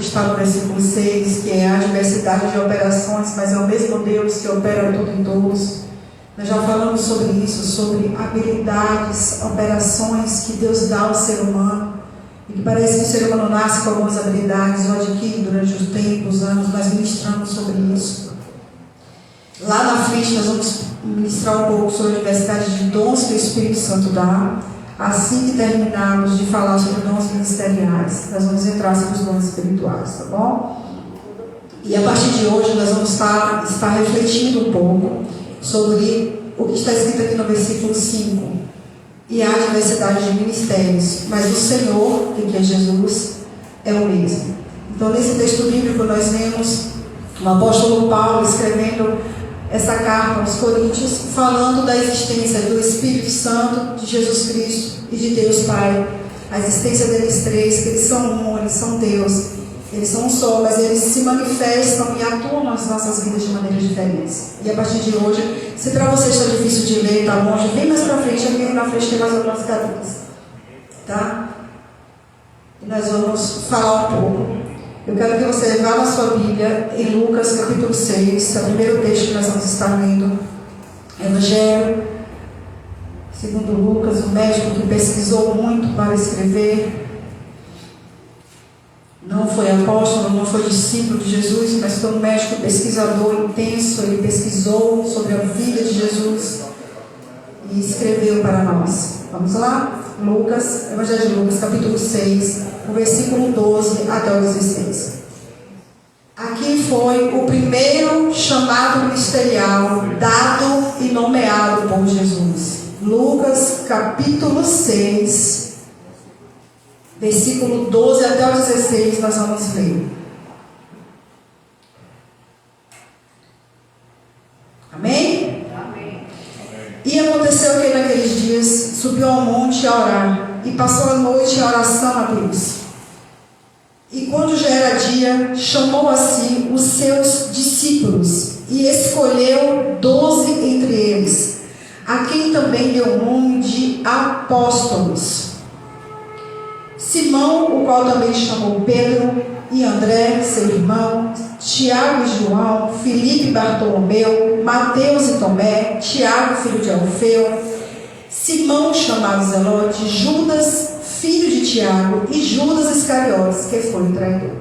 que está no versículo 6, que é a diversidade de operações, mas é o mesmo Deus que opera tudo em todos. Nós já falamos sobre isso, sobre habilidades, operações que Deus dá ao ser humano. E que parece que o ser humano nasce com algumas habilidades ou adquire durante os tempos, os anos. Nós ministramos sobre isso. Lá na frente nós vamos ministrar um pouco sobre a diversidade de dons que o Espírito Santo dá. Assim que terminarmos de falar sobre dons ministeriais, nós vamos entrar sobre os dons espirituais, tá bom? E a partir de hoje nós vamos estar refletindo um pouco sobre o que está escrito aqui no versículo 5. E há diversidade de ministérios, mas o Senhor, que é Jesus, é o mesmo. Então, nesse texto bíblico, nós vemos o apóstolo Paulo escrevendo essa carta aos Coríntios, falando da existência do Espírito Santo, de Jesus Cristo e de Deus Pai. A existência deles três, que eles são um, eles são Deus, eles são um só, mas eles se manifestam e atuam nas nossas vidas de maneiras diferentes. E a partir de hoje, se para você está difícil de ler, está longe, vem mais para frente, aqui na frente tem mais algumas cadeiras. Tá? E nós vamos falar um pouco. Eu quero que você vá na sua Bíblia, em Lucas capítulo 6, é o primeiro texto que nós vamos estar lendo. Evangelho, segundo Lucas, um médico que pesquisou muito para escrever. Não foi apóstolo, não foi discípulo de Jesus, mas foi um médico pesquisador intenso. Ele pesquisou sobre a vida de Jesus e escreveu para nós. Vamos lá? Lucas, Evangelho de Lucas, capítulo 6, o versículo 12 até o 16. Aqui foi o primeiro chamado ministerial dado e nomeado por Jesus. Lucas, capítulo 6, versículo 12 até o 16, nós vamos ler. Amém? Amém. E aconteceu que naqueles dias subiu ao monte a orar, e passou a noite em oração a Deus. E quando já era dia, chamou a si os seus discípulos, e escolheu 12 entre eles, a quem também deu o nome de apóstolos. Simão, o qual também chamou Pedro, e André, seu irmão, Tiago e João, Filipe e Bartolomeu, Mateus e Tomé, Tiago, filho de Alfeu, Simão, chamado Zelote, Judas, filho de Tiago, e Judas Iscariotes, que foi o traidor.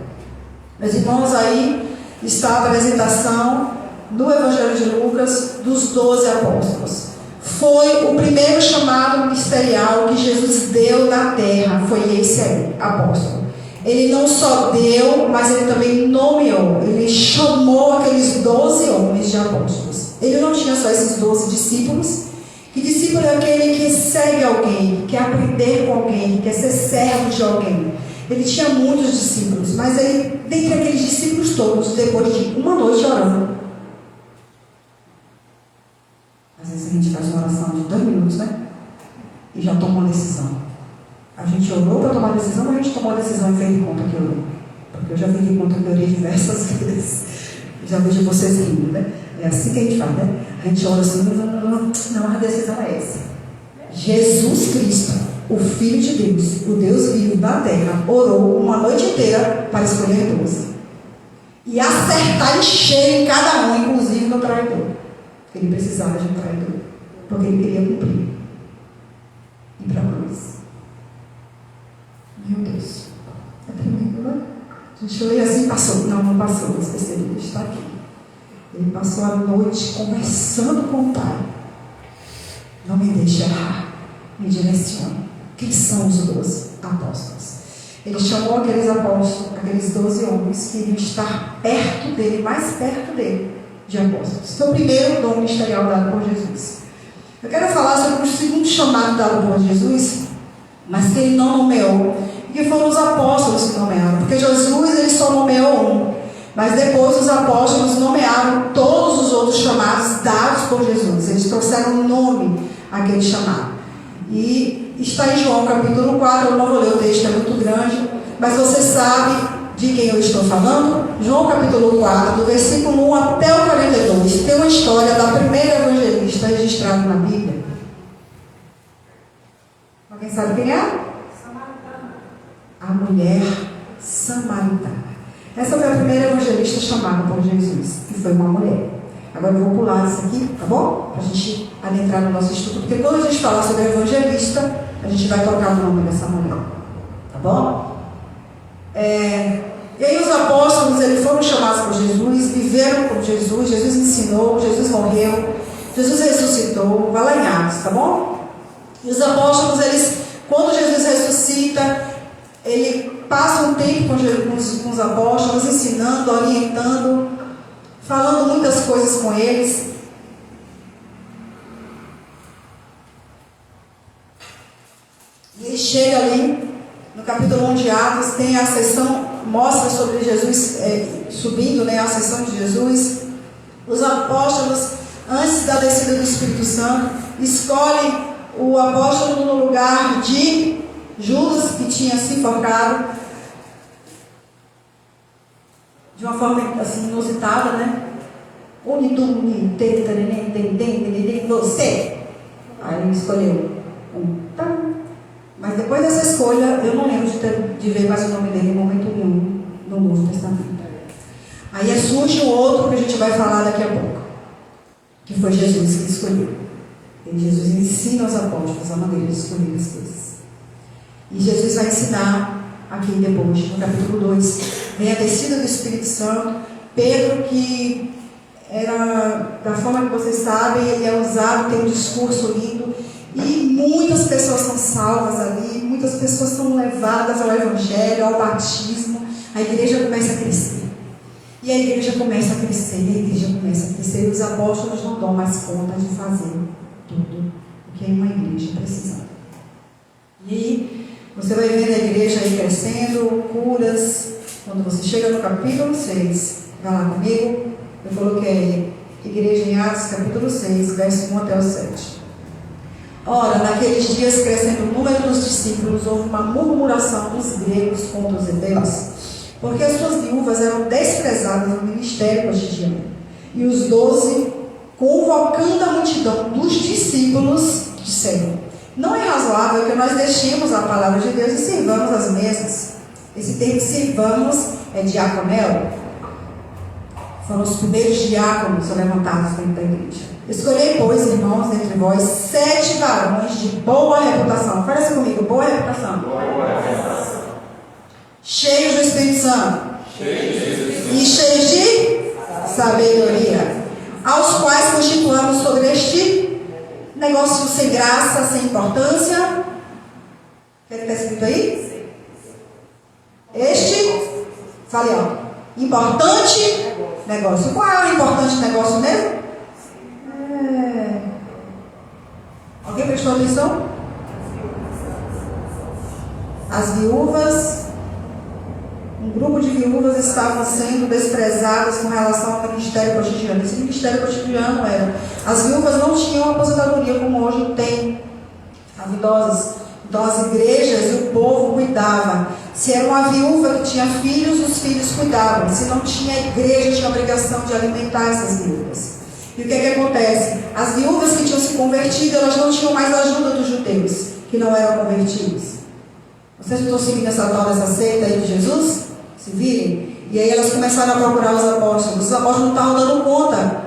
Meus irmãos, aí está a apresentação no Evangelho de Lucas dos 12 apóstolos. Foi o primeiro chamado ministerial que Jesus deu na terra, foi esse aí, apóstolo. Ele não só deu, mas ele também nomeou, ele chamou aqueles 12 homens de apóstolos. Ele não tinha só esses 12 discípulos, que discípulo é aquele que segue alguém, que quer aprender com alguém, que quer ser servo de alguém. Ele tinha muitos discípulos, mas ele, dentre aqueles discípulos todos, depois de uma noite orando, às vezes a gente faz uma oração de 2 minutos, né? E já toma uma decisão. A gente orou para tomar decisão, mas a gente tomou a decisão e fez de conta que orou. Porque eu já vi de conta que orei diversas vezes. Já vejo vocês rindo, né? É assim que a gente faz, né? A gente ora assim, não, a decisão é essa. Jesus Cristo, o Filho de Deus, o Deus vivo da terra, orou uma noite inteira para escolher 12. E acertar em cheio em cada um, inclusive no traidor. Ele precisava de um traidor, porque ele queria cumprir. E para cruz. Meu Deus. É tremendo, né? A gente lê assim, passou. Não passou, mas percebi que está aqui. Ele passou a noite conversando com o Pai. Não me deixe errar, me direcione. Quem são os 12 apóstolos? Ele chamou aqueles apóstolos, aqueles 12 homens que iriam estar perto dele, mais perto dele, de apóstolos. Foi o primeiro dom ministerial dado por Jesus. Eu quero falar sobre o segundo chamado dado por Jesus, mas que ele não nomeou, e que foram os apóstolos que nomearam, porque Jesus ele só nomeou um. Mas depois os apóstolos nomearam todos os outros chamados dados por Jesus. Eles trouxeram nome àquele chamado. E está em João capítulo 4, eu não vou ler o texto, é muito grande, mas você sabe de quem eu estou falando? João capítulo 4, do versículo 1 até o 42, tem uma história da primeira evangelista registrada na Bíblia. Alguém sabe quem é? Samaritana. A mulher samaritana. Essa foi a primeira evangelista chamada por Jesus, que foi uma mulher. Agora eu vou pular isso aqui, tá bom? Para a gente adentrar no nosso estudo, porque quando a gente falar sobre evangelista, a gente vai tocar no nome dessa mulher, tá bom? E aí os apóstolos, eles foram chamados por Jesus, viveram com Jesus, Jesus ensinou, Jesus morreu, Jesus ressuscitou, vai lá em Atos, tá bom? E os apóstolos, quando Jesus ressuscita, ele passa um tempo com os apóstolos, ensinando, orientando, falando muitas coisas com eles. E ele chega ali, no capítulo 1 de Atos, tem a sessão, mostra sobre Jesus, subindo, né, a sessão de Jesus. Os apóstolos, antes da descida do Espírito Santo, escolhem o apóstolo no lugar de Judas, que tinha se enforcado, de uma forma assim, inusitada, né? Você. Aí ele escolheu mas depois dessa escolha, eu não lembro de ver mais o nome dele em momento nenhum no Novo Testamento. Aí surge o outro que a gente vai falar daqui a pouco, que foi Jesus que escolheu. E Jesus ensina aos apóstolos a maneira de escolher as coisas. E Jesus vai ensinar aqui depois, no capítulo 2, vem a descida do Espírito Santo. Pedro, que era, da forma que vocês sabem, ele é usado, tem um discurso lindo, e muitas pessoas são salvas ali, muitas pessoas são levadas ao Evangelho, ao batismo. A igreja começa a crescer. E a igreja começa a crescer, e a igreja começa a crescer, e os apóstolos não dão mais conta de fazer tudo o que uma igreja precisa. E você vai vendo a igreja aí crescendo, curas. Quando você chega no capítulo 6, vai lá comigo, eu coloquei igreja em Atos, capítulo 6, verso 1 até o 7. Ora, naqueles dias, crescendo o número dos discípulos, houve uma murmuração dos gregos contra os hebreus, porque as suas viúvas eram desprezadas no ministério cotidiano. E os 12, convocando a multidão dos discípulos, disseram: não é razoável que nós deixemos a palavra de Deus e sirvamos as mesas. Esse termo sirvamos é diaconel. Foram os primeiros diáconos levantados dentro da igreja. Escolhei, pois, irmãos, entre vós 7 varões de boa reputação. Fala assim comigo, boa reputação. Cheios do Espírito Santo. E cheios de sabedoria. Aos quais constituamos sobre este negócio sem graça, sem importância. O que está escrito aí? Fale alto. Importante negócio. Qual é o importante negócio mesmo? Alguém prestou atenção? As viúvas, um grupo de viúvas estavam sendo desprezadas com relação ao ministério cotidiano. Esse ministério cotidiano era: as viúvas não tinham aposentadoria como hoje tem, as idosas. Então as igrejas e o povo cuidavam. Se era uma viúva que tinha filhos, os filhos cuidavam. Se não tinha, a igreja tinha a obrigação de alimentar essas viúvas. E o que acontece? As viúvas que tinham se convertido, elas não tinham mais a ajuda dos judeus, que não eram convertidos. Vocês não estão seguindo essa tal dessa seita aí de Jesus? Se virem? E aí elas começaram a procurar os apóstolos. Os apóstolos não estavam dando conta.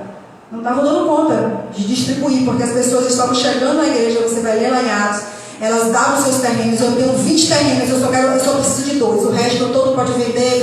Não estavam dando conta de distribuir, porque as pessoas estavam chegando na igreja. Você vai ler lá em Atos. Elas davam seus terrenos. Eu tenho 20 terrenos, eu só preciso de 2. O resto todo pode vender,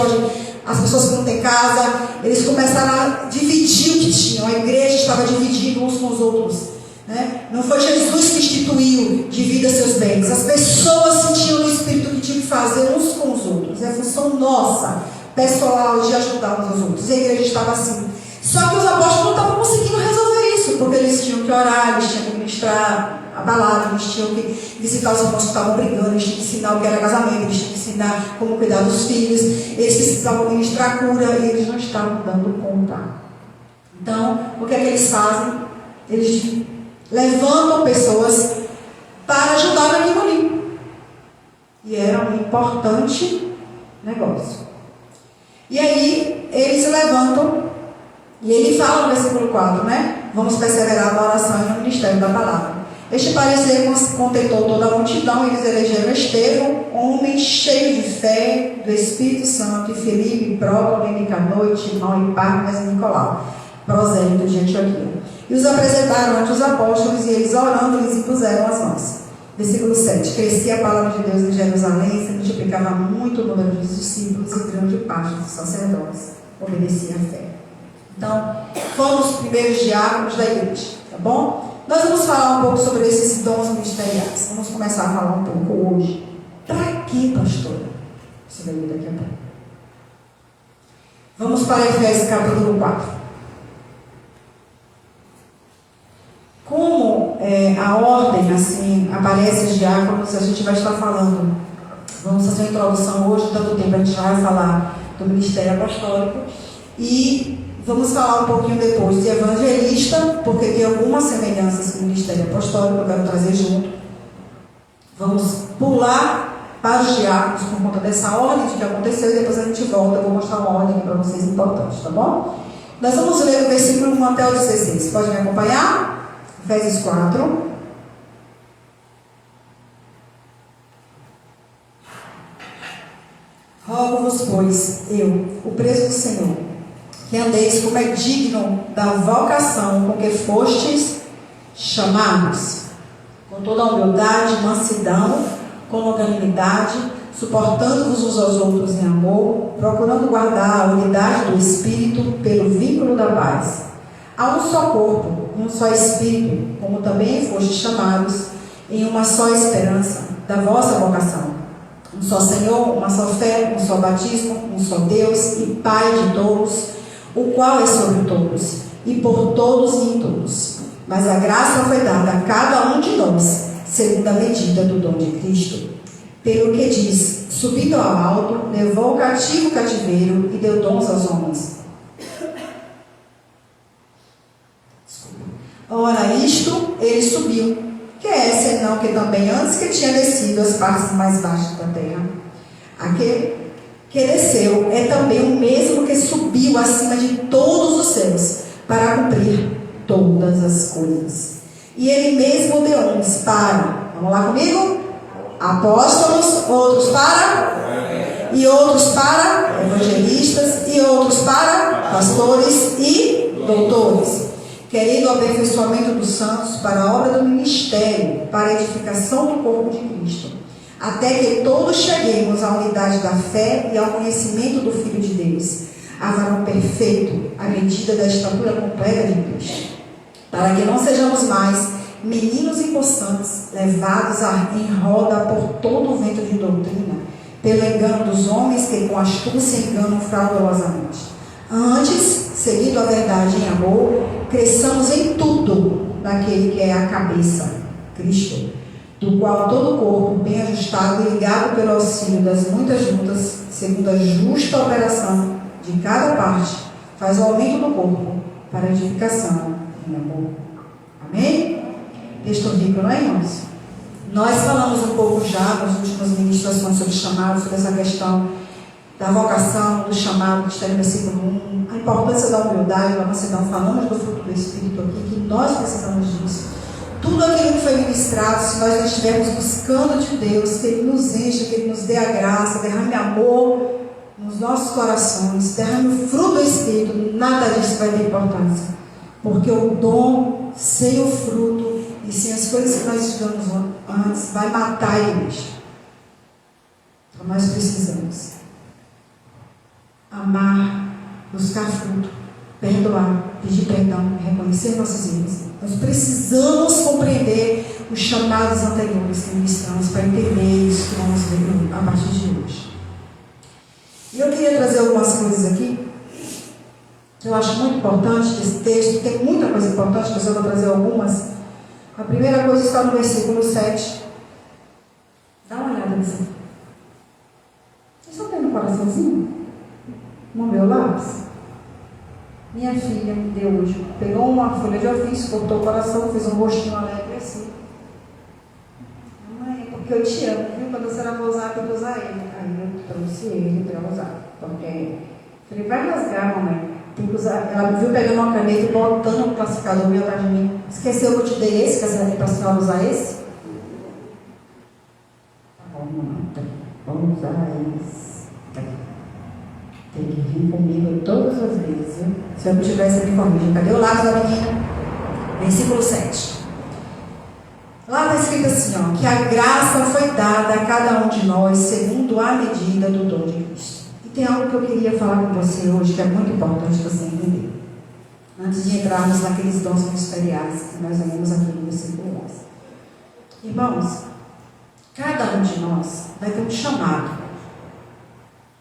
as pessoas que não têm casa. Eles começaram a dividir o que tinham. A igreja estava dividida uns com os outros, né? Não foi Jesus que instituiu: divida seus bens. As pessoas sentiam no Espírito que tinham que fazer uns com os outros. É função nossa, pessoal, de ajudar uns aos outros. E a igreja estava assim. Só que os apóstolos não estavam conseguindo resolver isso, porque eles tinham que orar, eles tinham que ministrar a palavra, eles tinham que visitar os irmãos que estavam brigando, eles tinham que ensinar o que era casamento, eles tinham que ensinar como cuidar dos filhos, eles precisavam ministrar a cura, e eles não estavam dando conta. Então, o que é que eles fazem? Eles levantam pessoas para ajudar naquilo ali. E era um importante negócio. E aí, eles se levantam, e ele fala no versículo 4, né? Vamos perseverar na oração e no ministério da palavra. Este parecer contentou toda a multidão, e eles elegeram Estevão, homem cheio de fé, do Espírito Santo, e Filipe, Próclamo, Nicanor, Timão, e Parmenas e Nicolau, prosélito de Antioquia. E os apresentaram ante os apóstolos, e eles, orando, lhes impuseram as mãos. Versículo 7. Crescia a palavra de Deus em Jerusalém, se multiplicava muito o número dos discípulos, e grande parte dos sacerdotes obedecia à fé. Então, foram os primeiros diáconos da igreja, tá bom? Nós vamos falar um pouco sobre esses dons ministeriais. Vamos começar a falar um pouco hoje. Para que, pastora? Você vai ver daqui a pouco. Vamos para Efésios capítulo 4. Como a ordem, assim, aparece os diáconos, a gente vai estar falando. Vamos fazer uma introdução hoje, tanto tempo a gente vai falar do ministério apostólico. E vamos falar um pouquinho depois de evangelista, porque tem algumas semelhanças com o ministério apostólico, eu quero trazer junto. Vamos pular para os diáconos por conta dessa ordem de que aconteceu, e depois a gente volta. Eu vou mostrar uma ordem aqui para vocês importante, tá bom? Nós vamos ler o versículo 1 até o 16. Pode me acompanhar? Efésios 4. Rogo-vos, pois, eu, o preso do Senhor, que andeis como é digno da vocação com que fostes chamados, com toda a humildade, mansidão, com longanimidade, suportando-vos uns aos outros em amor, procurando guardar a unidade do Espírito pelo vínculo da paz. Há um só corpo, um só Espírito, como também fostes chamados, em uma só esperança da vossa vocação. Um só Senhor, uma só fé, um só batismo, um só Deus e Pai de todos, o qual é sobre todos, e por todos e em todos. Mas a graça foi dada a cada um de nós, segundo a medida do dom de Cristo. Pelo que diz, subindo ao alto, levou o cativo o cativeiro e deu dons aos homens. Ora, isto ele subiu, que é senão que também antes que tinha descido as partes mais baixas da terra. Aquele que desceu é também o mesmo que subiu acima de todos os céus, para cumprir todas as coisas. E ele mesmo deu uns para, vamos lá comigo? Apóstolos, outros para, e outros para evangelistas, e outros para pastores e doutores, querendo o aperfeiçoamento dos santos para a obra do ministério, para a edificação do corpo de Cristo, até que todos cheguemos à unidade da fé e ao conhecimento do Filho de Deus, a varão perfeito, à medida da estatura completa de Cristo, para que não sejamos mais meninos inconstantes, levados em roda por todo o vento de doutrina, pelo engano dos homens que com astúcia enganam fraudulosamente. Antes, seguindo a verdade em amor, cresçamos em tudo naquele que é a cabeça, Cristo, do qual todo o corpo, bem ajustado e ligado pelo auxílio das muitas juntas, segundo a justa operação de cada parte, faz o aumento do corpo para a edificação em amor. Amém? Texto rico, não é, irmãos? Nós falamos um pouco já nas últimas ministrações sobre chamado, sobre essa questão da vocação, do chamado, que está no versículo 1, a importância da humildade, da mansidão. Falamos do fruto do Espírito aqui, que nós precisamos disso. Tudo aquilo que foi ministrado, se nós estivermos buscando de Deus, que Ele nos encha, que Ele nos dê a graça, derrame amor nos nossos corações, derrame o fruto do Espírito, nada disso vai ter importância. Porque o dom, sem o fruto e sem as coisas que nós estudamos antes, vai matar a igreja. Então nós precisamos amar, buscar fruto, perdoar, pedir perdão, reconhecer nossos erros. Nós precisamos compreender os chamados anteriores que ministramos para entender isso que vamos ver a partir de hoje. E eu queria trazer algumas coisas aqui que eu acho muito importante desse texto. Tem muita coisa importante, mas eu vou trazer algumas. A primeira coisa está no versículo 7. Dá uma olhada nisso. Vocês estão tendo um coraçãozinho? No meu lápis? Minha filha me deu hoje. Pegou uma folha de ofício, cortou o coração, fez um rostinho alegre assim. Mãe, porque eu te amo, viu? Quando você não vai usar, eu vou usar ele. Aí eu trouxe ele para usar. Porque falei, vai rasgar, mamãe. Tem que usar, ela me viu pegando uma caneta e botando um classificador meio atrás de mim. Esqueceu que eu te dei esse, que é para a senhora usar esse? Tá bom, mamãe, vamos usar esse. Tem que vir comigo todas as vezes, viu? Se eu não tivesse, me corrija. Cadê o lápis da menina? Versículo 7. Lá está escrito assim, ó, que a graça foi dada a cada um de nós segundo a medida do dom de Cristo. E tem algo que eu queria falar com você hoje que é muito importante você entender. Antes de entrarmos naqueles dons ministeriais que nós lemos aqui no versículo 11. Irmãos, cada um de nós vai ter um chamado.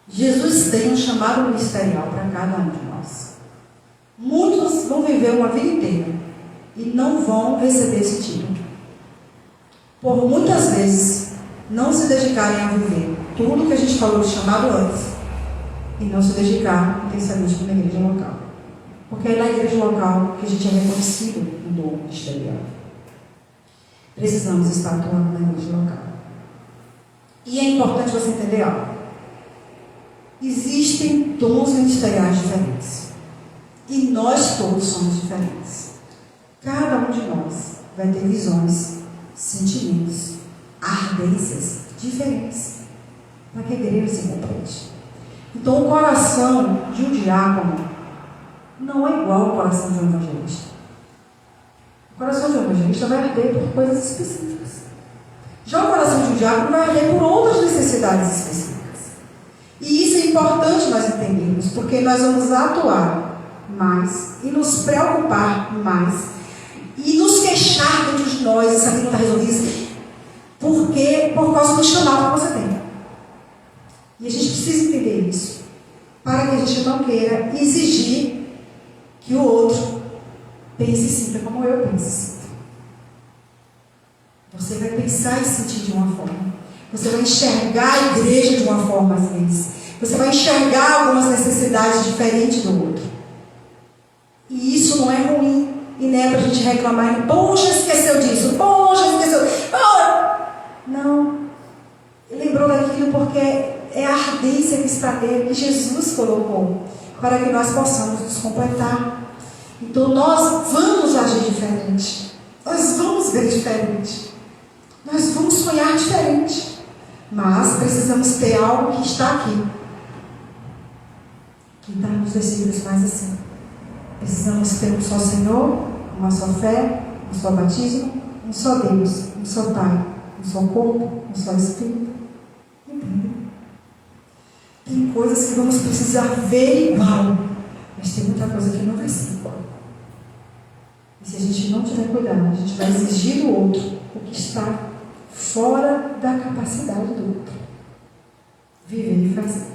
Jesus tem um chamado ministerial para cada um de nós. Muitos vão viver uma vida inteira e não vão receber esse título. Por muitas vezes não se dedicarem a viver tudo que a gente falou de chamado antes e não se dedicar intensamente na igreja local. Porque é na igreja local que a gente é reconhecido no dom ministerial. Precisamos estar atuando na igreja local. E é importante você entender algo. Existem dons ministeriais diferentes. E nós todos somos diferentes. Cada um de nós vai ter visões, sentimentos, ardências diferentes para que a igreja se complete. Então, o coração de um diácono não é igual ao coração de um evangelista. O coração de um evangelista vai arder por coisas específicas. Já o coração de um diácono vai arder por outras necessidades específicas. E isso é importante nós entendermos, porque nós vamos atuar mais e nos preocupar mais e nos queixar dentro de nós, essa vida está resolvida, porque por causa do chamado que você tem. E a gente precisa entender isso, para que a gente não queira exigir que o outro pense e sinta como eu penso e sinto. Você vai pensar e sentir de uma forma. Você vai enxergar a igreja de uma forma às vezes. Você vai enxergar algumas necessidades diferentes do outro. E isso não é ruim. E não é para a gente reclamar, poxa, esqueceu disso, poxa, esqueceu. Oh! Não. Ele lembrou daquilo porque é a ardência que está nele, que Jesus colocou, para que nós possamos nos completar. Então nós vamos agir diferente. Nós vamos ver diferente. Nós vamos sonhar diferente. Mas precisamos ter algo que está aqui. Que está nos versículos mais assim. Precisamos ter um só Senhor, uma só fé, um só batismo, um só Deus, um só Pai, um só corpo, um só Espírito. Entendeu? Tem coisas que vamos precisar ver igual, mas tem muita coisa que não vai ser igual. E se a gente não tiver cuidado, a gente vai exigir do outro o que está fora da capacidade do outro. Viver e fazer.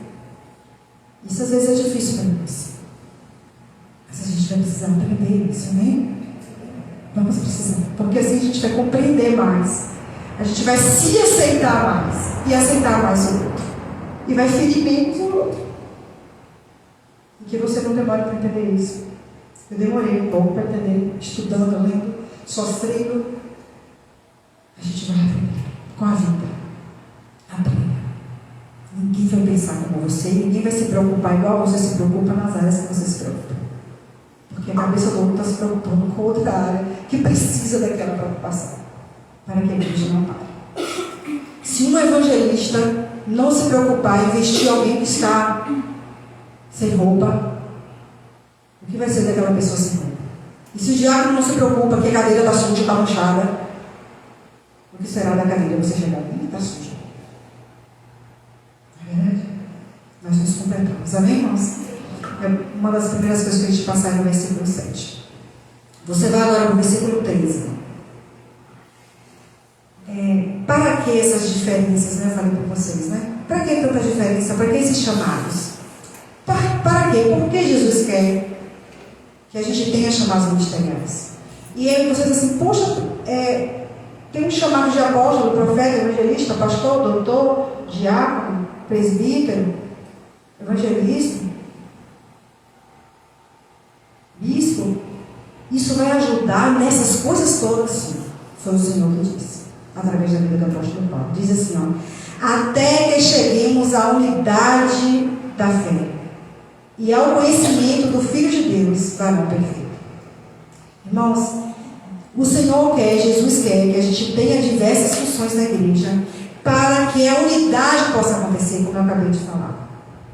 Isso às vezes é difícil para nós. Mas a gente vai precisar aprender isso, amém? Vamos precisar. Porque assim a gente vai compreender mais. A gente vai se aceitar mais. E aceitar mais o outro. E vai ferir menos o outro. E que você não demore para entender isso. Eu demorei um pouco para entender. Estudando, lendo, sofrendo. A gente vai aprender. Com a vida. Aprenda. Ninguém vai pensar como você. Ninguém vai se preocupar igual você se preocupa nas áreas que você se preocupa. Porque a cabeça do outro está se preocupando com outra área que precisa daquela preocupação. Para que a igreja não pare. Se um evangelista não se preocupar em vestir alguém que está sem roupa, o que vai ser daquela pessoa sem roupa? E se o diácono não se preocupa que a cadeira está suja, está manchada, o que será da cadeira você chegar ali? Está suja. É verdade? Nós nos completamos. Amém, irmãos? É uma das primeiras coisas que a gente passar no versículo 7. Você vai agora para o versículo 13. Para que essas diferenças, né? Eu falei para vocês, né? Para que tanta diferença? Para que esses chamados? Para quê? Por que Jesus quer que a gente tenha chamados ministeriais? E aí você diz assim, poxa, tem um chamado de apóstolo, profeta, evangelista, pastor, doutor, diácono, presbítero, evangelista, bispo. Isso vai ajudar nessas coisas todas, sim. Foi o Senhor que disse, através da vida do apóstolo Paulo. Diz assim, ó, até que cheguemos à unidade da fé e ao conhecimento do Filho de Deus, varão perfeito. Irmãos, o Senhor quer, Jesus quer que a gente tenha diversas funções na igreja para que a unidade possa acontecer, como eu acabei de falar.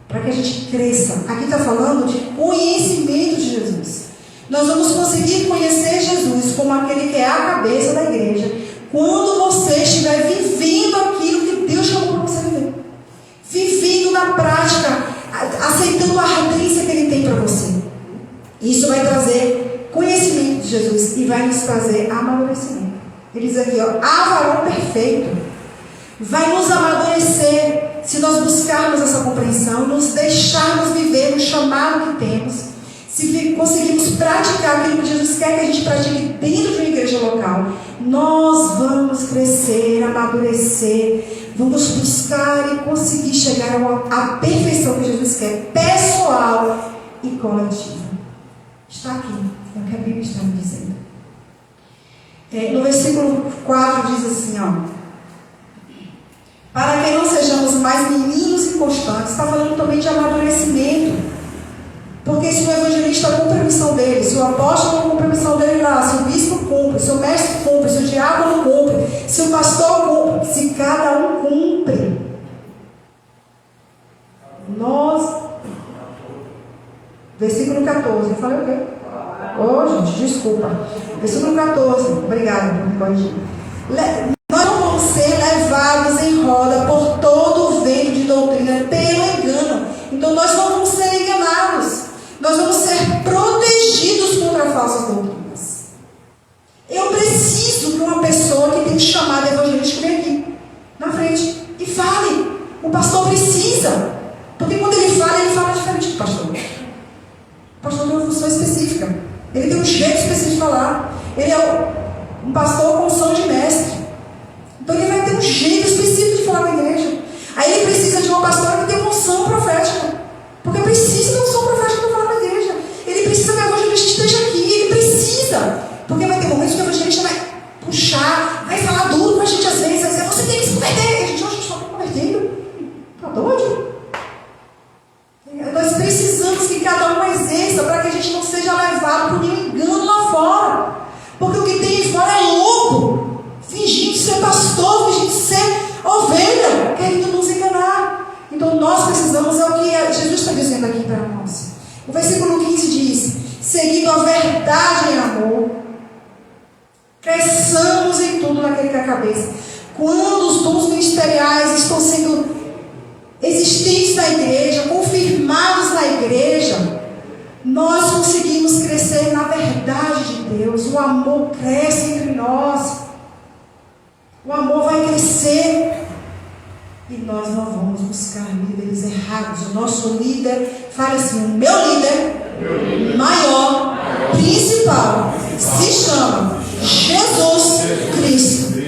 Para que a gente cresça. Aqui está falando de conhecimento de Jesus. Nós vamos conseguir conhecer Jesus como aquele que é a cabeça da igreja quando você estiver vivendo aquilo que Deus chamou para você viver. Vivendo na prática, aceitando a ardência que Ele tem para você. Isso vai trazer conhecimento de Jesus e vai nos trazer amadurecimento. Ele diz aqui, ó, há varão perfeito. Vai nos amadurecer se nós buscarmos essa compreensão, nos deixarmos viver o chamado que temos. Se conseguirmos praticar aquilo que Jesus quer que a gente pratique dentro de uma igreja local, nós vamos crescer, amadurecer, vamos buscar e conseguir chegar à perfeição que Jesus quer, pessoal e coletiva. Está aqui, é o que a Bíblia está me dizendo. No versículo 4 diz assim, ó, para que não sejamos mais meninos inconstantes, está falando também de amadurecimento. Porque se o evangelista cumpre a missão dele, se o apóstolo cumpre a missão dele lá, se o bispo cumpre, se o mestre cumpre, se o diácono cumpre, se o pastor cumpre, se cada um cumpre, nós, versículo 14, eu falei o quê? Gente, desculpa. Versículo 14, obrigada por me corrigir. Nós não vamos ser levados em roda por todo o vento de doutrina pelo engano. Então nós não vamos ser enganados. Nós vamos ser protegidos contra falsas doutrinas. Eu preciso de uma pessoa que tem um chamado evangelístico bem aqui, na frente, e fale. O pastor precisa. Porque quando ele fala diferente do pastor. O pastor tem uma função específica. Ele tem um jeito específico de falar. Ele é um pastor com som de mestre. Então ele vai ter um jeito específico de falar na igreja. Aí ele precisa de uma pastora que tem uma unção profética. Porque precisa de uma unção profética para falar na igreja. Ele precisa que o evangelista esteja aqui. Ele precisa. Porque vai ter momentos que o evangelista vai puxar, vai falar duro com a gente às vezes. Vai dizer, você tem que se converter. A gente só está convertendo. Está doido? Nós precisamos que cada um exerça para que a gente não seja levado por nenhum engano lá fora. Porque o que tem aí fora é louco, fingindo ser pastor, fingindo ser ovelha, querendo nos enganar. Então nós precisamos, é o que Jesus está dizendo aqui para nós. O versículo 15 diz, seguindo a verdade em amor, cresçamos em tudo naquele que é a cabeça. Quando os dons ministeriais estão sendo existentes na igreja, confirmados na igreja, nós conseguimos crescer na verdade de Deus. O amor cresce entre nós. O amor vai crescer. E nós não vamos buscar líderes errados. O nosso líder, fala assim, o meu líder maior, principal, se chama Jesus Cristo.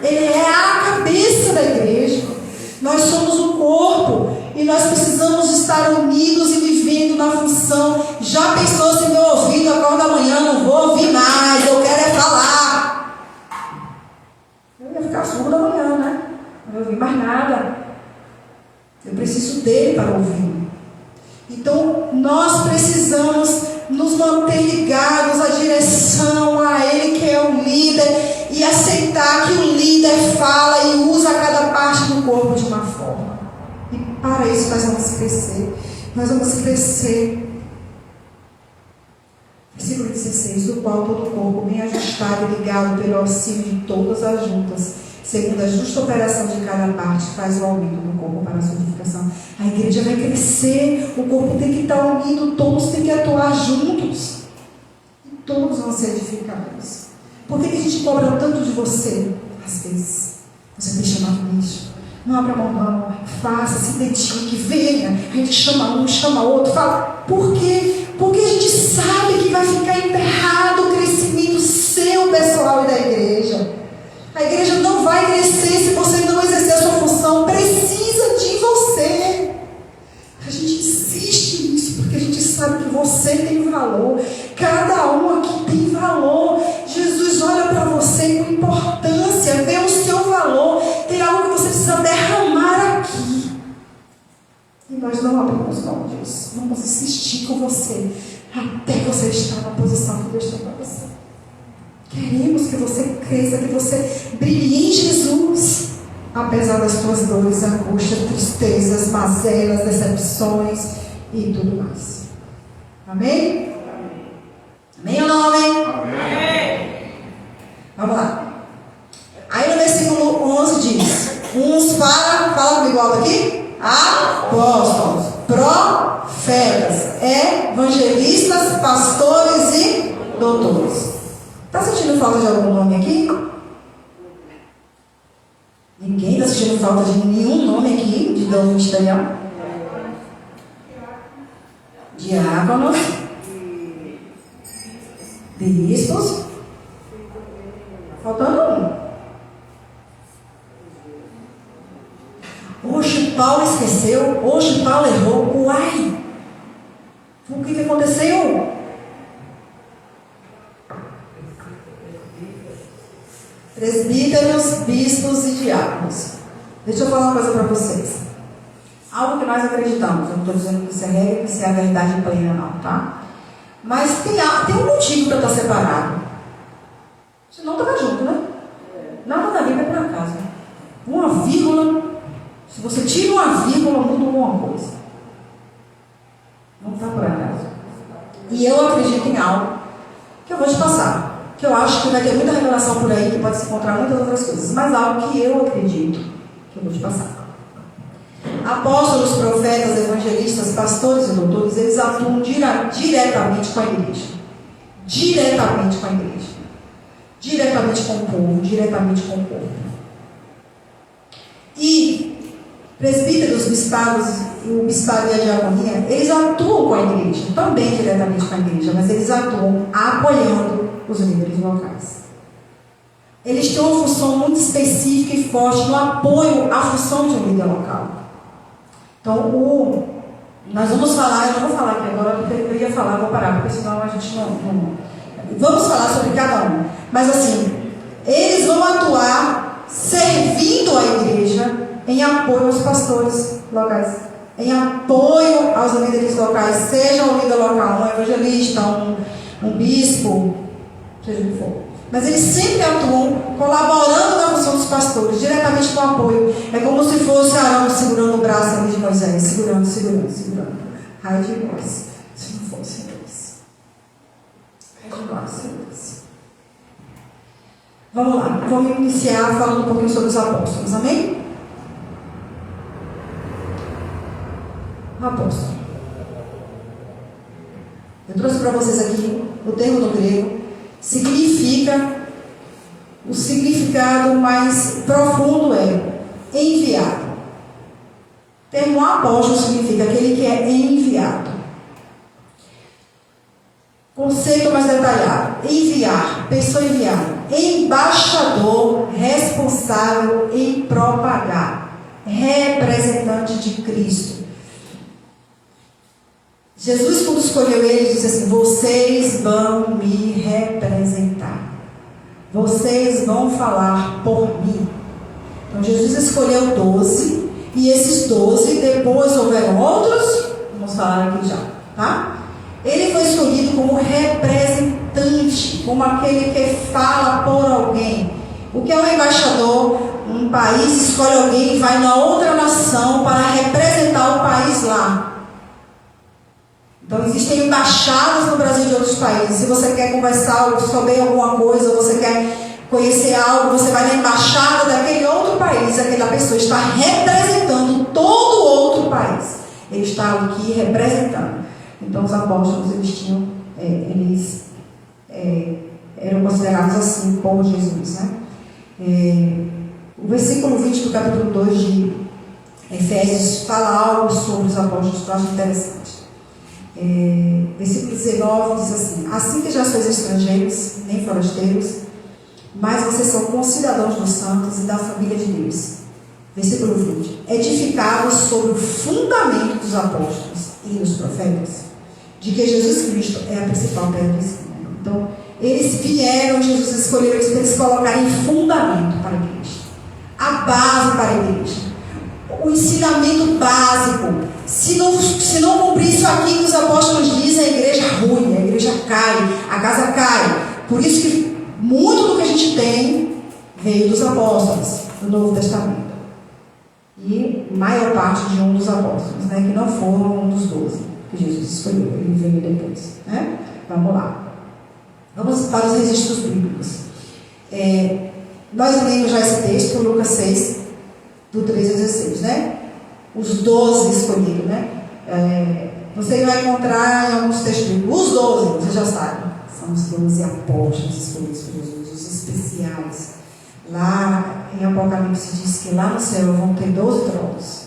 Ele é a cabeça da igreja. Nós somos o corpo e nós precisamos estar unidos e vivendo na função. Já pensou se meu ouvido acorda amanhã, não vou ouvir mais, eu quero é falar. Eu ia ficar surdo amanhã, né? Não vou ouvir mais nada. Eu preciso dele para ouvir. Então, nós precisamos nos manter ligados à direção, a ele que é o líder, e aceitar que o líder fala e usa cada parte do corpo de uma forma. E para isso nós vamos crescer. Nós vamos crescer. Versículo 16, do qual todo o corpo, bem ajustado e ligado pelo auxílio de todas as juntas, segundo a justa operação de cada parte, faz o aumento do corpo para a santificação. A igreja vai crescer, o corpo tem que estar unido, todos têm que atuar juntos. E todos vão ser edificados. Por que a gente cobra tanto de você? Às vezes, você tem chamado nisso. Não abra mão, não. Faça, se dedique, venha. A gente chama um, chama outro, fala. Por quê? Porque a gente sabe que vai ficar enterrado o crescimento seu, pessoal, e da igreja. A igreja não vai crescer se você não exercer a sua função. Precisa de você. A gente insiste nisso porque a gente sabe que você tem valor. Cada um aqui tem valor. Jesus olha para você com importância, vê o seu valor. Tem algo que você precisa derramar aqui. E nós não abrimos mão disso. Vamos insistir com você até você estar na posição que Deus tem para você. Queremos que você cresça, que você brilhe em Jesus, apesar das tuas dores, angústias, tristezas, mazelas, decepções e tudo mais. Amém? Amém ou não amém? Amém. Vamos lá. Aí no versículo 11 diz: uns fala comigo alto aqui, apóstolos, profetas, evangelistas, pastores e doutores. Está sentindo falta de algum nome aqui? Ninguém está sentindo falta de nenhum nome aqui de dom ministerial? Diáconos, bispos, faltando um. Hoje Paulo esqueceu, hoje Paulo errou. Uai! O que aconteceu? Presbíteros, bispos e diáconos. Deixa eu falar uma coisa para vocês. Algo que nós acreditamos. Eu não estou dizendo que isso é regra, que isso é a verdade plena, não, tá? Mas tem um motivo para estar separado. Senão estava junto, né? Nada na vida é por acaso. Uma vírgula. Se você tira uma vírgula, muda alguma coisa. Não está por acaso. E eu acredito em algo que eu vou te passar. Que eu acho que vai ter muita revelação por aí, que pode se encontrar muitas outras coisas. Mas algo que eu acredito, que eu vou te passar. Apóstolos, profetas, evangelistas, pastores e doutores, eles atuam diretamente com a igreja. Diretamente com a igreja. Diretamente com o povo, diretamente com o povo. E presbíteros, bispados, o bispado e a diaconia, eles atuam com a igreja, também diretamente com a igreja, mas eles atuam apoiando os líderes locais. Eles têm uma função muito específica e forte no apoio à função de um líder local. Então, nós vamos falar, eu não vou falar aqui agora, porque eu ia falar, vou parar, porque senão a gente não. Vamos falar sobre cada um. Mas assim, eles vão atuar servindo a igreja em apoio aos pastores locais, em apoio aos líderes locais, seja um líder local, um evangelista, um bispo, seja o que for. Mas eles sempre atuam colaborando na função dos pastores, diretamente com o apoio. É como se fosse Arão segurando o braço ali de Moisés, segurando. Raio de nós, se não fosse eles. Raio de nós, Deus. Vamos lá, vamos iniciar falando um pouquinho sobre os apóstolos, amém? Apóstolo. Eu trouxe para vocês aqui o termo do grego, significa, o significado mais profundo é enviado. O termo apóstolo significa aquele que é enviado. Conceito mais detalhado: enviar, pessoa enviada, embaixador responsável em propagar, representante de Cristo. Jesus, quando escolheu eles, disse assim: vocês vão me representar, vocês vão falar por mim. Então Jesus escolheu 12, e esses 12, depois houveram outros, vamos falar aqui já, tá? Ele foi escolhido como representante, como aquele que fala por alguém. O que é um embaixador? Um país escolhe alguém e vai na outra nação para representar o país lá. Então existem embaixadas no Brasil de outros países. Se você quer conversar sobre alguma coisa, ou você quer conhecer algo, você vai na embaixada daquele outro país. Aquela pessoa está representando todo outro país. Ele está aqui representando. Então os apóstolos, eles eram considerados assim por Jesus, né? O versículo 20 do capítulo 2 de Efésios fala algo sobre os apóstolos que eu acho interessante. Versículo 19 diz assim: assim que já sois estrangeiros, nem forasteiros, mas vocês são concidadãos dos santos e da família de Deus. Versículo 20: edificados sobre o fundamento dos apóstolos e dos profetas, de que Jesus Cristo é a principal pedra de cima. Então, eles vieram, Jesus escolheu eles para eles colocarem fundamento para a igreja, a base para a igreja, o ensinamento básico. Se não cumprir isso aqui que os apóstolos dizem, a igreja ruim, a igreja cai, a casa cai. Por isso que muito do que a gente tem veio dos apóstolos do Novo Testamento. E maior parte de um dos apóstolos, né, que não foram um dos 12 que Jesus escolheu, ele veio depois. Né? Vamos lá. Vamos para os registros bíblicos. Nós lemos já esse texto, Lucas 6, do 13 ao 16, né? Os 12 escolhidos, né? Você vai encontrar em alguns textos bíblicos, os 12, você já sabe. São os 12 apóstolos escolhidos por Jesus, os especiais. Lá em Apocalipse diz que lá no céu vão ter 12 tronos.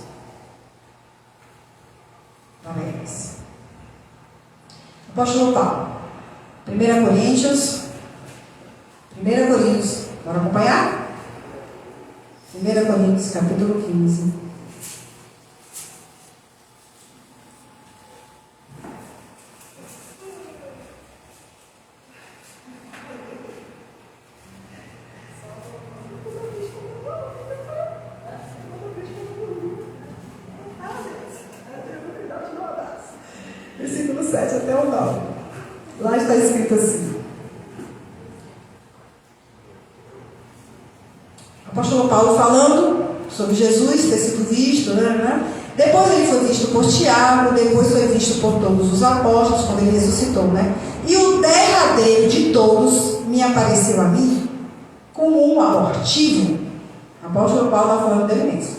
Alegres. Apóstolo Paulo. 1 Coríntios. Bora acompanhar? 1 Coríntios, capítulo 15. Versículo 7 até o 9. Lá está escrito assim. O apóstolo Paulo falando sobre Jesus ter sido visto, né? Depois ele foi visto por Tiago, depois foi visto por todos os apóstolos, quando ele ressuscitou, né? E o derradeiro de todos me apareceu a mim como um abortivo. O apóstolo Paulo está falando dele mesmo.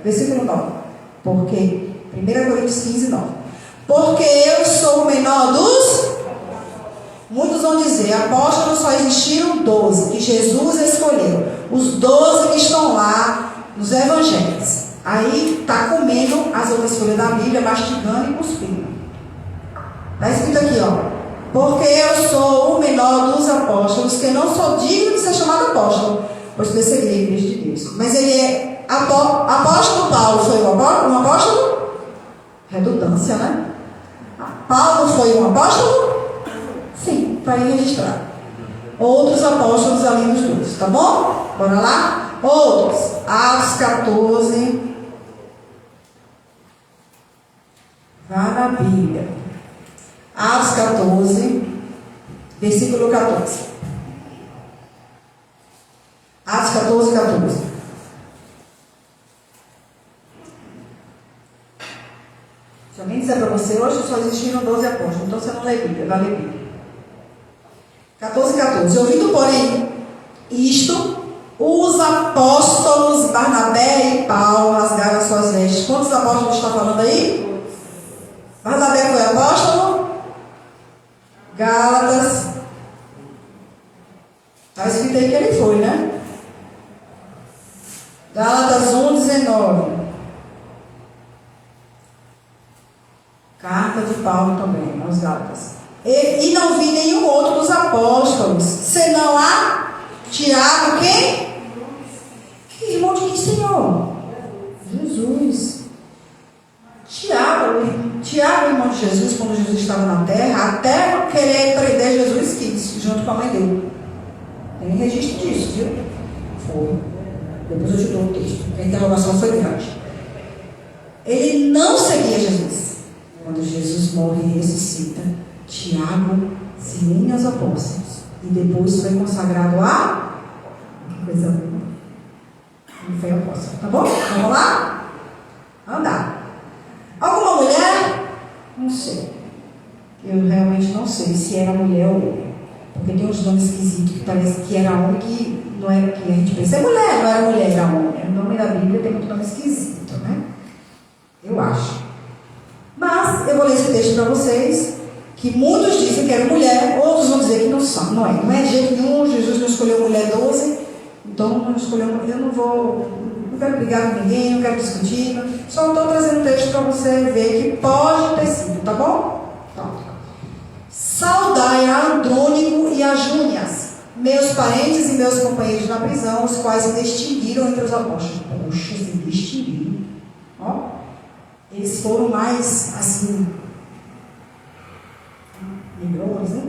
Versículo 9. Porque, 1 Coríntios 15, 9. Porque eu sou o menor dos... Muitos vão dizer, apóstolos só existiram 12, que Jesus escolheu. Os 12 que estão lá nos evangelhos. Aí está comendo as outras folhas da Bíblia, mastigando e cuspindo. Está escrito aqui, ó. Porque eu sou o menor dos apóstolos, que não sou digno de ser chamado apóstolo, pois perseguei a igreja de Deus. Mas ele é apóstolo. Paulo foi um apóstolo? Redundância, né? Paulo foi um apóstolo? Sim, para ir registrar. Outros apóstolos além dos dois, tá bom? Bora lá? Outros. Atos 14. Vá na Bíblia. Atos 14, versículo 14. Atos 14, 14. Se alguém disser para você, hoje só existiram 12 apóstolos, então você não lê Bíblia, vai ler Bíblia. 14, 14. Ouvindo, porém, isto, os apóstolos Barnabé e Paulo rasgaram as suas vestes. Quantos apóstolos está falando aí? Barnabé foi apóstolo? Gálatas. Está escrito aí que ele foi, né? Gálatas 1, 19. Carta de Paulo também, aos Gálatas. E não vi nenhum outro dos apóstolos, senão a Tiago, quem? Que irmão de quem, Senhor? Jesus. Tiago, irmão de Jesus, quando Jesus estava na terra, até querer prender Jesus quis, junto com a mãe dele. Tem registro disso, viu? Foi. Depois eu te dou o texto, a interrogação foi grande. Ele não seguia Jesus. Quando Jesus morre e ressuscita, Tiago se une aos apóstolos. E depois foi consagrado a... coisa boa. Não foi apóstolo, tá bom? Vamos lá? Andar. Alguma mulher? Não sei. Eu realmente não sei se era mulher ou homem. Porque tem uns nomes esquisitos que parece que era homem que não era que a gente pensa. É mulher, não era mulher, era homem. O nome da Bíblia tem muito nome esquisito, né? Eu acho. Mas eu vou ler esse texto para vocês, que muitos dizem que era mulher, outros vão dizer que não são. Não é de jeito nenhum, Jesus não escolheu mulher 12, então não escolheu. Eu não quero brigar com ninguém, não quero discutir, só estou trazendo um texto para você ver que pode ter sido, tá bom? Tá. Saudai a Andrônico e a Júnias, meus parentes e meus companheiros na prisão, os quais se distinguiram entre os apóstolos. Poxa, se distinguiram. Ó. Eles foram mais assim, melhores, né?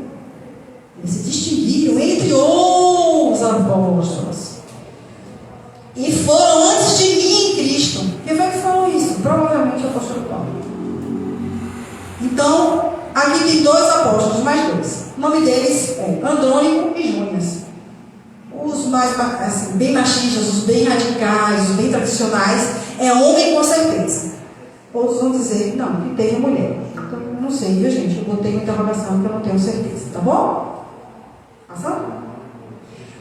Eles se distinguiram entre os apóstolos. E foram antes de mim em Cristo. Quem foi que falou isso? Provavelmente o apóstolo Paulo. Aqui tem 2 apóstolos, mais 2. O nome deles é Andrônico e Júnias. Os mais, assim, bem machistas, os bem radicais, os bem tradicionais, é homem com certeza. Outros vão dizer, não, que tem mulher. Então, eu não sei, viu, gente? Eu botei uma interrogação que eu não tenho certeza, tá bom? Passando?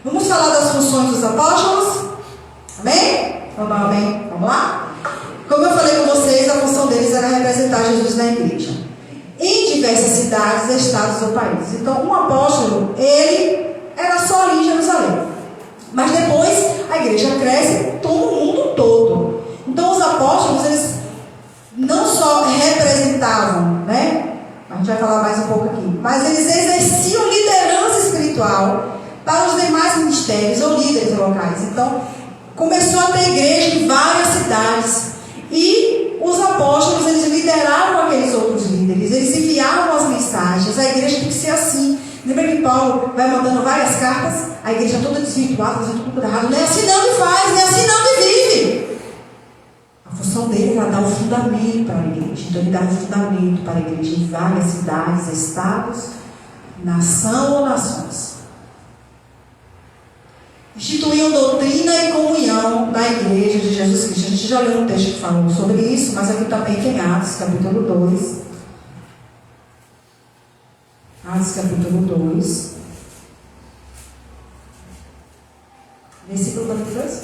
Vamos falar das funções dos apóstolos? Amém? Amém? Vamos lá? Como eu falei com vocês, a função deles era representar Jesus na igreja. Em diversas cidades, estados ou países. Então, um apóstolo, ele era só ali em Jerusalém. Mas depois, a igreja cresce, toma o mundo todo. Então, os apóstolos, eles não só representavam, né? A gente vai falar mais um pouco aqui. Mas eles exerciam liderança espiritual para os demais ministérios ou líderes locais. Então, começou a ter igreja em várias cidades. E os apóstolos, eles lideravam aqueles outros líderes. Eles enviavam as mensagens. A igreja tem que ser assim. Lembra que Paulo vai mandando várias cartas? A igreja toda desvirtuada, fazendo tudo errado. Não é assim não que faz, não é assim não que vive. A função dele era dar o fundamento para a igreja. Então ele dava o fundamento para a igreja em várias cidades, estados, nação ou nações. Instituíam doutrina e comunhão na igreja de Jesus Cristo. A gente já leu um texto que falou sobre isso, mas aqui também tem Atos, capítulo 2. Atos, capítulo 2. Versículo 42.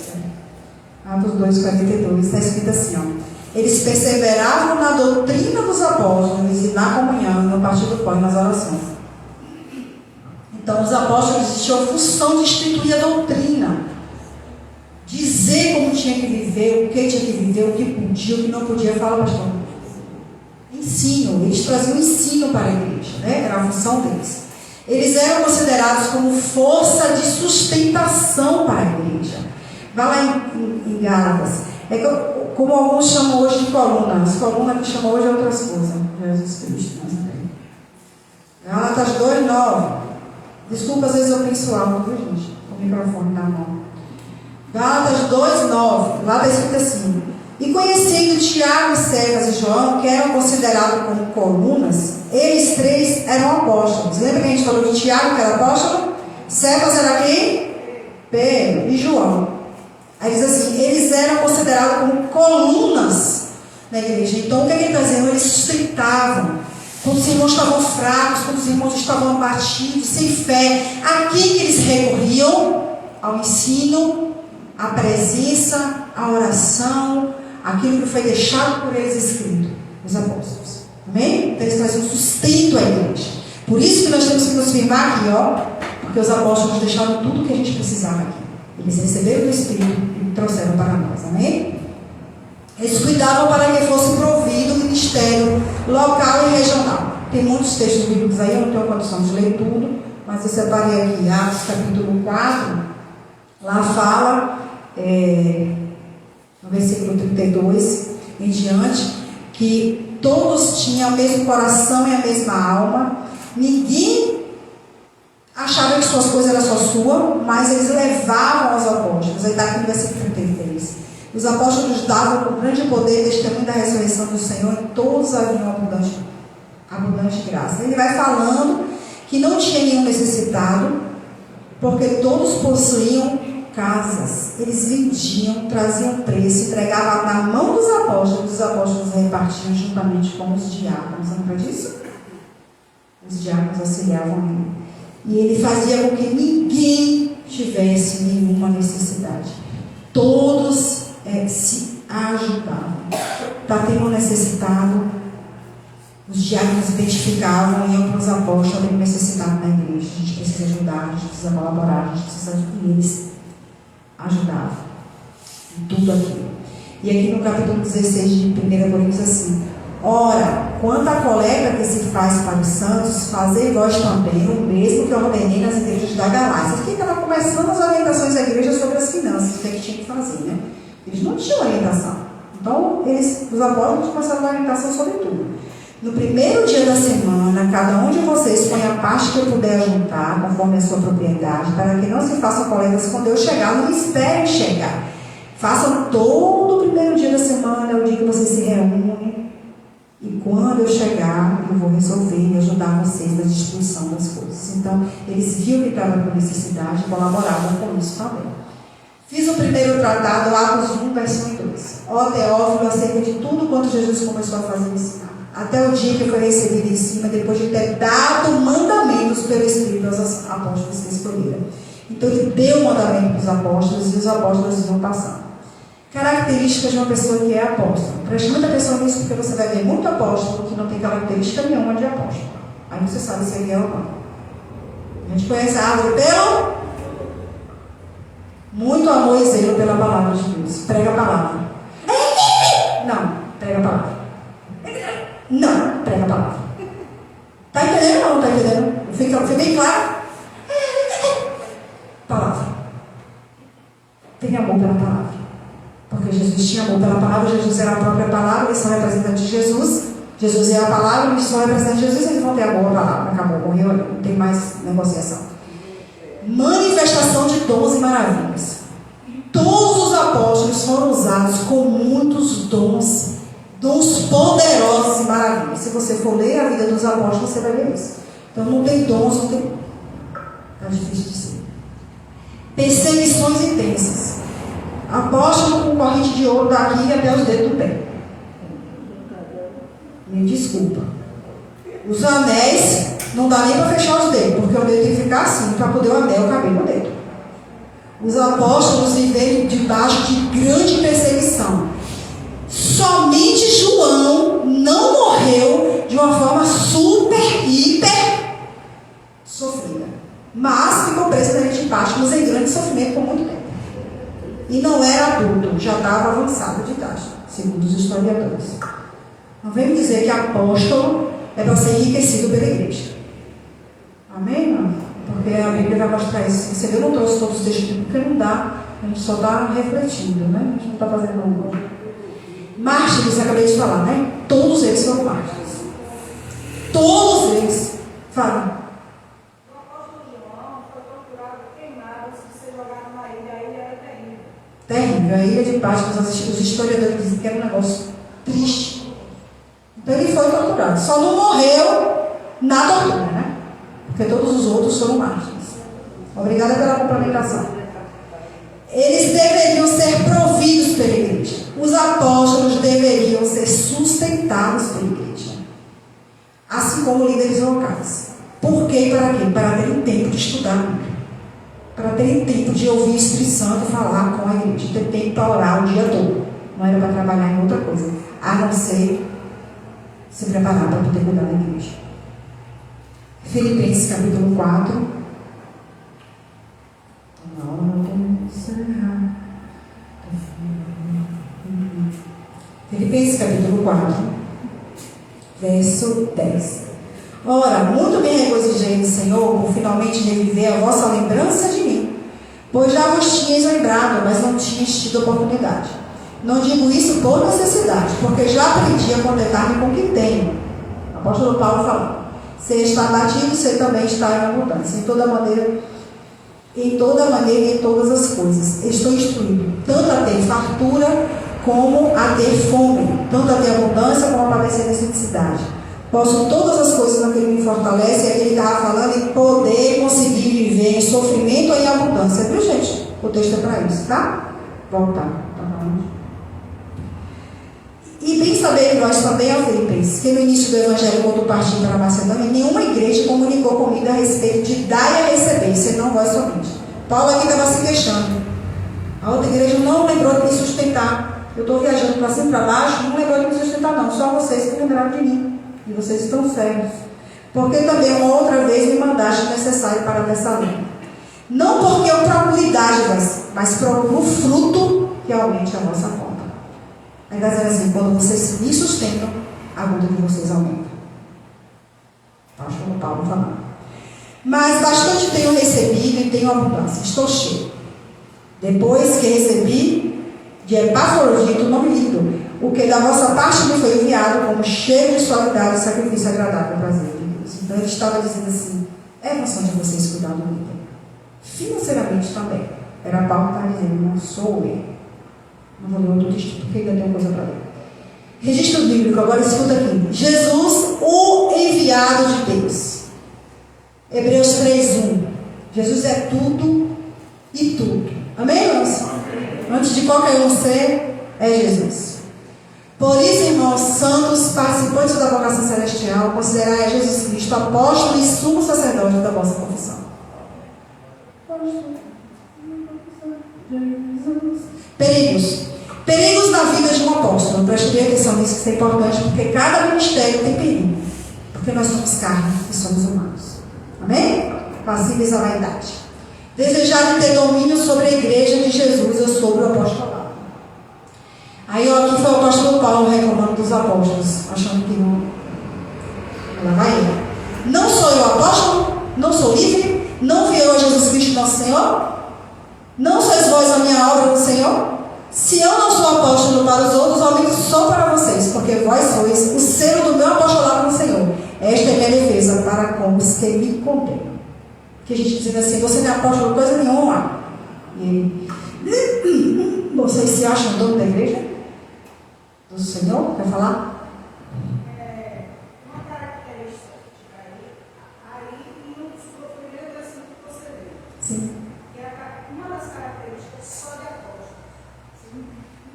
Atos 2, 42. Está escrito assim, ó. Eles perseveravam na doutrina dos apóstolos e na comunhão, no partir do pão e nas orações. Então, os apóstolos tinham a função de instituir a doutrina, dizer como tinha que viver, o que tinha que viver, o que podia, o que não podia. Fala, pastor. Ensino, eles traziam ensino para a igreja, né? Era a função deles. Eles eram considerados como força de sustentação para a igreja. Vai lá em Gálatas. É como alguns chamam hoje de coluna. As colunas que chamam hoje é outras coisas. Jesus Cristo. Gálatas 2, 9. Desculpa, às vezes eu penso alto, viu, gente? Com o microfone na mão. Gálatas 2, 9. Lá está escrito assim. E conhecendo Tiago, Cefas e João, que eram considerados como colunas, eles 3 eram apóstolos. Lembra que a gente falou de Tiago, que era apóstolo? Cefas era quem? Pedro e João. Aí diz assim, eles eram considerados como colunas na igreja. Então, o que ele está dizendo? Eles sustentavam. Quando os irmãos estavam fracos, quando os irmãos estavam abatidos, sem fé, a quem eles recorriam? Ao ensino, à presença, à oração, aquilo que foi deixado por eles escrito, os apóstolos. Amém? Então eles traziam sustento à igreja. Por isso que nós temos que nos firmar aqui, ó, porque os apóstolos deixaram tudo o que a gente precisava aqui. Eles receberam do Espírito e trouxeram para nós. Amém? Eles cuidavam para que fosse provido o ministério local e regional. Tem muitos textos bíblicos aí, eu não tenho condição de ler tudo, mas eu separei aqui Atos capítulo 4, lá fala, no versículo 32 em diante, que todos tinham o mesmo coração e a mesma alma, ninguém achava que suas coisas eram só sua, mas eles levavam aos apóstolos. Aí está aqui no versículo 33. Os apóstolos davam com grande poder testemunho da ressurreição do Senhor, e todos haviam abundante graça. Ele vai falando que não tinha nenhum necessitado, porque todos possuíam casas. Eles vendiam, traziam preço, entregavam na mão dos apóstolos, os apóstolos repartiam juntamente com os diáconos. Lembra disso? Os diáconos auxiliavam ele. E ele fazia com que ninguém tivesse nenhuma necessidade. Todos se ajudavam. Está tendo um necessitado, os diáconos identificavam e iam para os apóstolos, tem um necessitado na igreja. A gente precisa ajudar, a gente precisa colaborar, a gente precisa ajudar. E eles ajudavam em tudo aquilo. E aqui no capítulo 16 de 1 Coríntios assim: ora, quanto à coleta que se faz para os santos, fazei vós também o mesmo que eu ordenei nas igrejas da Galácia. Aqui estava começando as orientações da igreja sobre as finanças, o que é que tinha que fazer, né? Eles não tinham orientação. Então, os apóstolos começaram a orientação sobre tudo. No primeiro dia da semana, cada um de vocês põe a parte que puder juntar, conforme a sua propriedade, para que não se façam coletas quando eu chegar, não esperem chegar. Façam todo o primeiro dia da semana, é o dia que vocês se reúnem. E quando eu chegar, eu vou resolver e ajudar vocês na distribuição das coisas. Então, eles viam que estava com necessidade e colaboravam com isso também. Fiz o primeiro tratado, Atos 1, verso 1 e 2. Ó Teófilo, acerca de tudo quanto Jesus começou a fazer e ensinar, até o dia que foi recebido em cima, depois de ter dado mandamentos pelo Espírito aos apóstolos que escolheram. Então, ele deu o mandamento para os apóstolos e os apóstolos iam passando. Características de uma pessoa que é apóstolo. Preste muita atenção nisso, porque você vai ver muito apóstolo que não tem característica nenhuma de apóstolo. Aí você sabe se ele é ou não. A gente conhece a árvore pelo muito amor e zelo pela palavra de Deus. Prega a palavra. Não, prega a palavra. Não, prega a palavra. Está entendendo ou não está entendendo? Fica bem claro? Palavra. Tem amor pela palavra. Porque Jesus tinha amor pela palavra, Jesus era a própria palavra, eles são representantes de Jesus. Jesus é a palavra, eles são representantes de Jesus, eles vão ter amor à palavra. Acabou, morreu, não tem mais negociação. Manifestação de dons e maravilhas. Todos os apóstolos foram usados com muitos dons poderosos e maravilhas. Se você for ler a vida dos apóstolos, você vai ver isso. Então não tem dons, não tem. Está difícil de ser. Perseguições intensas. Apóstolo com corrente de ouro daqui até os dedos do pé. Me desculpa. Os anéis não dá nem para fechar os dedos, porque o dedo tem que ficar assim para poder o anel caber no dedo. Os apóstolos viveram debaixo de grande perseguição. Somente João não morreu de uma forma super, hiper sofrida. Mas ficou preso durante Patmos em grande sofrimento por muito tempo. E não era adulto, já estava avançado de idade, segundo os historiadores. Não vem me dizer que apóstolo é para ser enriquecido pela igreja. Amém, irmão? Porque a Bíblia vai mostrar isso. Você viu, eu não trouxe todos os textos, porque não dá. A gente só está refletindo, né? A gente não está fazendo um. Mártires, acabei de falar, né? Todos eles foram mártires. Todos eles. Fala. Terrível. A ilha de Patmos, os historiadores dizem que era um negócio triste. Então ele foi torturado. Só não morreu na tortura, né? Porque todos os outros foram mártires. Obrigada pela complementação. Eles deveriam ser providos pela igreja. Os apóstolos deveriam ser sustentados pela igreja. Assim como líderes locais. Por quê e para quê? Para terem tempo de estudar a Bíblia. Para terem tempo de ouvir o Espírito Santo falar com a igreja. Ter tempo para orar o dia todo. Não era para trabalhar em outra coisa. A não ser se preparar para poder cuidar da igreja. Filipenses capítulo 4. Filipenses capítulo 4, verso 10. Ora, muito me regozijei no Senhor por finalmente reviver a vossa lembrança de mim, pois já vos tinhas lembrado, mas não tinhas tido oportunidade. Não digo isso por necessidade, porque já aprendi a contentar-me com o que tenho. O apóstolo Paulo falou: você está batido, você também está em abundância. Em toda maneira e em todas as coisas. Estou instruído, tanto a ter fartura, como a ter fome, tanto a ter abundância, como a padecer necessidade. Posso todas as coisas naquele que me fortalece, e aquele que estava falando em poder conseguir viver em sofrimento ou em abundância. Viu, gente? O texto é para isso, tá? Voltar. E bem saber que nós também, ó Filipenses, que no início do Evangelho, quando parti para a Macedônia, nenhuma igreja comunicou comigo a respeito de dar e a receber, senão vós somente. Paulo aqui estava se queixando. A outra igreja não lembrou de me sustentar. Eu estou viajando para cima e para baixo, não lembrou de me sustentar não. Só vocês que lembraram de mim. E vocês estão sérios. Porque também uma outra vez me mandaste o necessário para Tessalônica. Não porque eu procuro dádivas, mas procuro o fruto que aumente a vossa conta. Aí vai dizer assim: quando vocês me sustentam, a conta de vocês aumenta. Acho que o Paulo falando. Mas bastante tenho recebido e tenho abundância. Estou cheio. Depois que recebi de Epafrodito, não lido, o que da vossa parte me foi enviado como cheio de suavidade e sacrifício agradável ao prazer de Deus. Então ele estava dizendo assim: é função de vocês cuidar do líder. Financeiramente também. Era Paulo que estava dizendo: não sou eu. Não vou ler outro texto porque ainda tenho coisa para ler. Registro bíblico, agora escuta aqui. Jesus, o enviado de Deus. Hebreus 3:1. Jesus é tudo e tudo. Amém, irmãos? Antes de qualquer um ser, é Jesus. Por isso, irmãos santos, participantes da vocação celestial, considerai a Jesus Cristo apóstolo e sumo sacerdote da vossa confissão. Perigos na vida de um apóstolo. Preste bem atenção nisso, que isso é importante, porque cada ministério tem perigo. Porque nós somos carne e somos humanos. Amém? Passíveis à vaidade. Desejar de ter domínio sobre a igreja de Jesus ou sobre o apostolado. Aí aqui foi o apóstolo Paulo reclamando dos apóstolos, achando que não. Ela vai ir. Não sou eu apóstolo? Não sou livre? Não vi eu a Jesus Cristo nosso Senhor? Não sois vós a minha obra do Senhor? Se eu não sou apóstolo para os outros, ao menos sou para vocês, porque vós sois o selo do meu apostolado no Senhor. Esta é minha defesa para com os que me condenam. Que a gente dizendo assim, você não é apóstolo coisa nenhuma. E ele, vocês se acham dono da igreja? Do Senhor? Quer falar? Uma característica aí e um dos primeiros versículos que você leu. Sim. Que é uma das características só de apóstolo.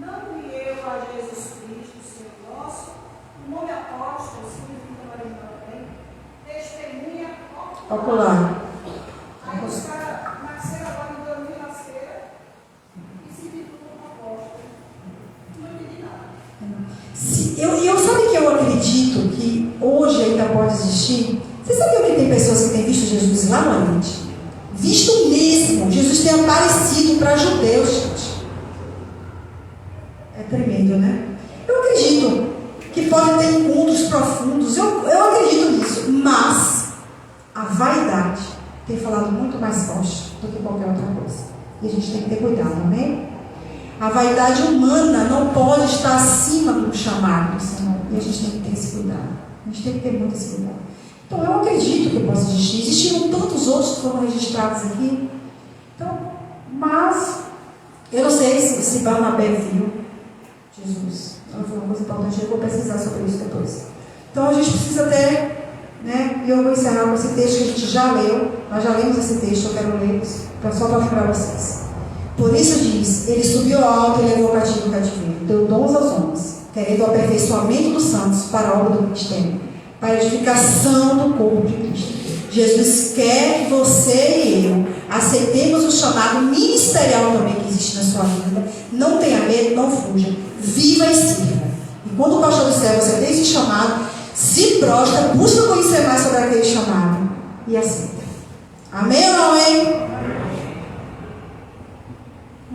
Não vi eu a Jesus Cristo, Senhor nosso, o nome apóstolo, significa também, testemunha Ocular. Aí os caras nasceram agora em 2000, nasceram e se titulam apóstolo. Não entendi nada. Eu sabe que eu acredito que hoje ainda pode existir. Você sabe que tem pessoas que têm visto Jesus lá no Oriente? Visto mesmo. Jesus tem aparecido para judeus, gente. É tremendo, né? Eu acredito que pode ter encontros profundos. Eu acredito nisso. Mas a vaidade tem falado muito mais forte do que qualquer outra coisa. E a gente tem que ter cuidado, amém? A vaidade humana não pode estar acima do chamado do Senhor. E a gente tem que ter esse cuidado. A gente tem que ter muito esse cuidado. Então, eu acredito que possa existir. Existiram tantos outros que foram registrados aqui. Então, mas, eu não sei se Barnabé viu Jesus. Então, foi uma coisa importante. Eu vou pesquisar sobre isso depois. Então, a gente precisa ter, né? E eu vou encerrar com esse texto que a gente já leu. Nós já lemos esse texto, eu quero ler só para lembrar vocês. Por isso diz, ele subiu ao alto e levou o cativo cativeiro, deu dons aos homens, querendo o aperfeiçoamento dos santos para a obra do ministério, para a edificação do corpo de Cristo. Jesus quer que você e eu aceitemos o chamado ministerial também que existe na sua vida. Não tenha medo, não fuja, viva e sirva. E quando o pastor disser, você tem esse chamado, se prostra, busca conhecer mais sobre aquele chamado e aceita. Amém ou não amém?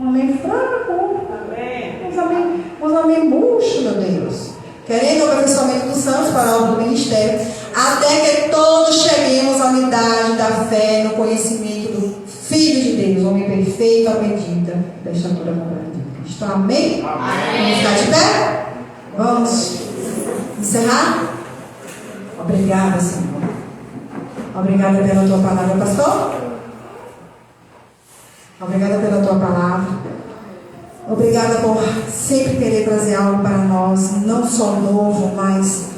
Um amém fraco. Amém. Uns amém murcho, meu Deus. Querendo o aperfeiçoamento dos santos para a obra do ministério, até que todos cheguemos à unidade da fé, no conhecimento do Filho de Deus, homem perfeito, à medida da estatura completa de Cristo. Amém? Vamos ficar de pé? Vamos encerrar? Obrigada, Senhor. Obrigada pela tua palavra, pastor. Obrigada pela tua palavra. Obrigada por sempre querer trazer algo para nós, não só novo, mas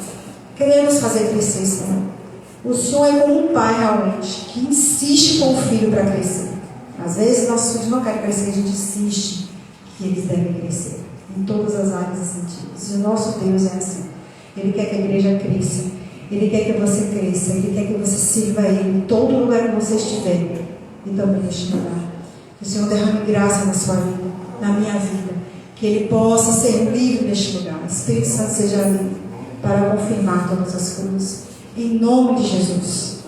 querer nos fazer crescer, Senhor. O Senhor é como um pai realmente, que insiste com o filho para crescer. Às vezes nossos filhos não querem crescer, a gente insiste que eles devem crescer, em todas as áreas e sentidos. E o nosso Deus é assim. Ele quer que a igreja cresça, Ele quer que você cresça, Ele quer que você sirva a Ele em todo lugar que você estiver, e também neste lugar. Que o Senhor derrame graça na sua vida, na minha vida, que Ele possa ser livre neste lugar. O Espírito Santo seja livre para confirmar todas as coisas. Em nome de Jesus.